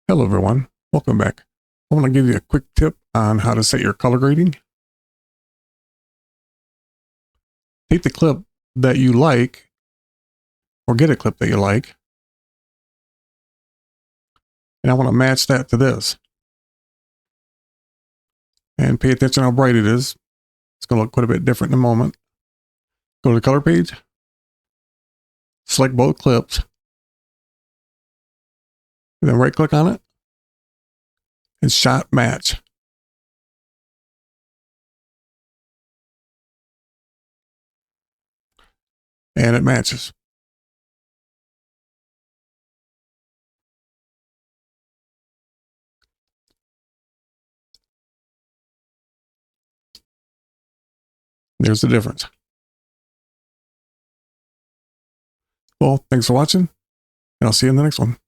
Hello everyone, welcome back. I want to give you a quick tip on how to set your color grading. Take the clip that you like, or get a clip that you like, and I want to match that to this. And pay attention how bright it is. It's going to look quite a bit different in a moment. Go to the color page, select both clips, and then right click on it, and shot match. And it matches. There's the difference. Well, thanks for watching, and I'll see you in the next one.